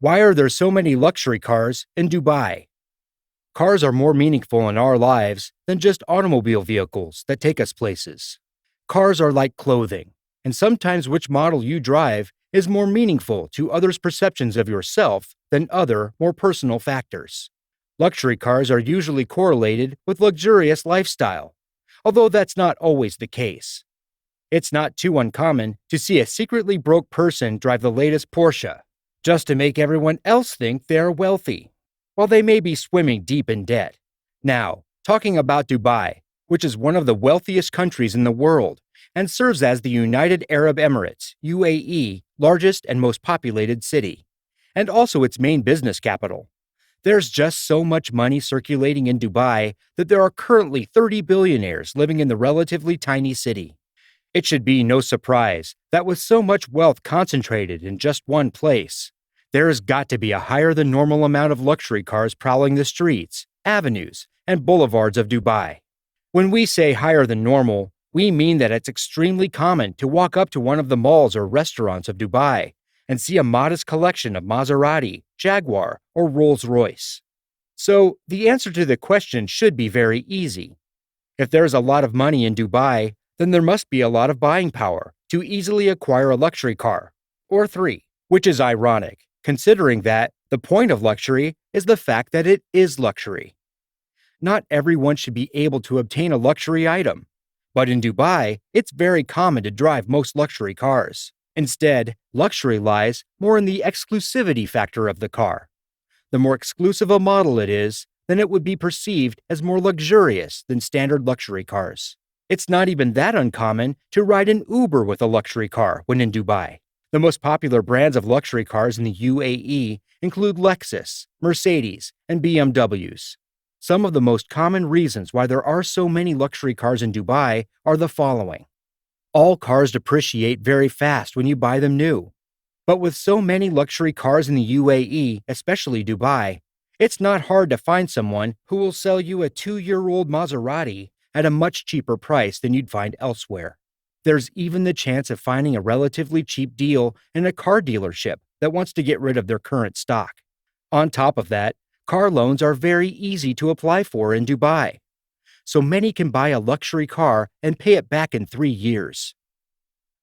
Why are there so many luxury cars in Dubai? Cars are more meaningful in our lives than just automobile vehicles that take us places. Cars are like clothing, and sometimes which model you drive is more meaningful to others' perceptions of yourself than other, more personal factors. Luxury cars are usually correlated with luxurious lifestyle, although that's not always the case. It's not too uncommon to see a secretly broke person drive the latest Porsche, just to make everyone else think they are wealthy, while they may be swimming deep in debt. Now, talking about Dubai, which is one of the wealthiest countries in the world and serves as the United Arab Emirates, UAE, largest and most populated city, and also its main business capital. There's just so much money circulating in Dubai that there are currently 30 billionaires living in the relatively tiny city. It should be no surprise that with so much wealth concentrated in just one place, there has got to be a higher than normal amount of luxury cars prowling the streets, avenues, and boulevards of Dubai. When we say higher than normal, we mean that it's extremely common to walk up to one of the malls or restaurants of Dubai and see a modest collection of Maserati, Jaguar, or Rolls-Royce. So, the answer to the question should be very easy. If there's a lot of money in Dubai, then there must be a lot of buying power to easily acquire a luxury car, or three, which is ironic, considering that the point of luxury is the fact that it is luxury. Not everyone should be able to obtain a luxury item, but in Dubai, it's very common to drive most luxury cars. Instead, luxury lies more in the exclusivity factor of the car. The more exclusive a model it is, then it would be perceived as more luxurious than standard luxury cars. It's not even that uncommon to ride an Uber with a luxury car when in Dubai. The most popular brands of luxury cars in the UAE include Lexus, Mercedes, and BMWs. Some of the most common reasons why there are so many luxury cars in Dubai are the following. All cars depreciate very fast when you buy them new. But with so many luxury cars in the UAE, especially Dubai, it's not hard to find someone who will sell you a 2-year-old Maserati at a much cheaper price than you'd find elsewhere. There's even the chance of finding a relatively cheap deal in a car dealership that wants to get rid of their current stock. On top of that, car loans are very easy to apply for in Dubai, so many can buy a luxury car and pay it back in 3 years.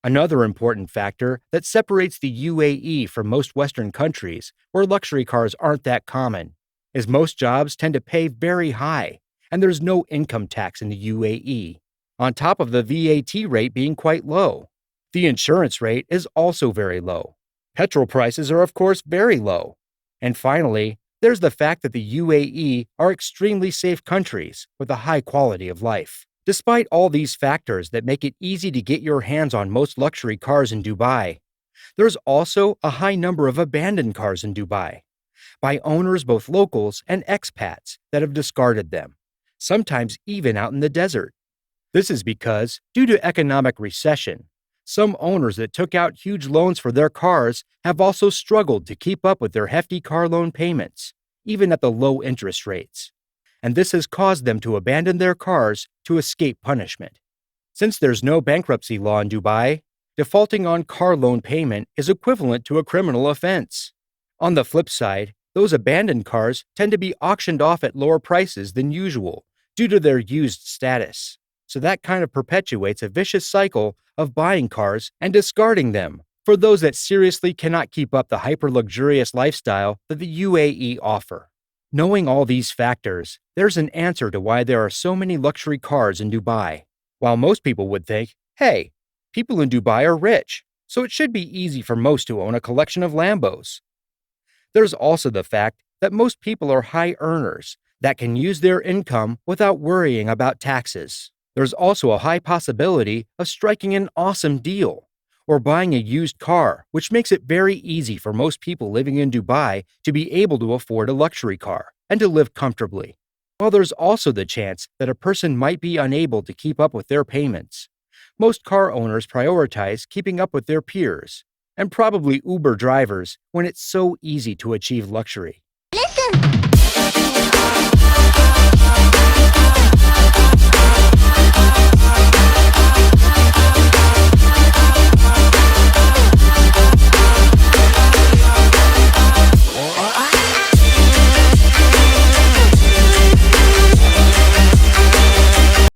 Another important factor that separates the UAE from most Western countries where luxury cars aren't that common is most jobs tend to pay very high, and there's no income tax in the UAE, on top of the VAT rate being quite low. The insurance rate is also very low. Petrol prices are of course very low. And finally, there's the fact that the UAE are extremely safe countries with a high quality of life. Despite all these factors that make it easy to get your hands on most luxury cars in Dubai, there's also a high number of abandoned cars in Dubai, by owners both locals and expats that have discarded them, sometimes even out in the desert. This is because, due to economic recession, some owners that took out huge loans for their cars have also struggled to keep up with their hefty car loan payments, even at the low interest rates. And this has caused them to abandon their cars to escape punishment. Since there's no bankruptcy law in Dubai, defaulting on car loan payment is equivalent to a criminal offense. On the flip side, those abandoned cars tend to be auctioned off at lower prices than usual due to their used status. So that kind of perpetuates a vicious cycle of buying cars and discarding them for those that seriously cannot keep up the hyper-luxurious lifestyle that the UAE offer. Knowing all these factors, there's an answer to why there are so many luxury cars in Dubai. While most people would think, hey, people in Dubai are rich, so it should be easy for most to own a collection of Lambos. There's also the fact that most people are high earners that can use their income without worrying about taxes. There's also a high possibility of striking an awesome deal or buying a used car, which makes it very easy for most people living in Dubai to be able to afford a luxury car and to live comfortably. While there's also the chance that a person might be unable to keep up with their payments, most car owners prioritize keeping up with their peers and probably Uber drivers when it's so easy to achieve luxury.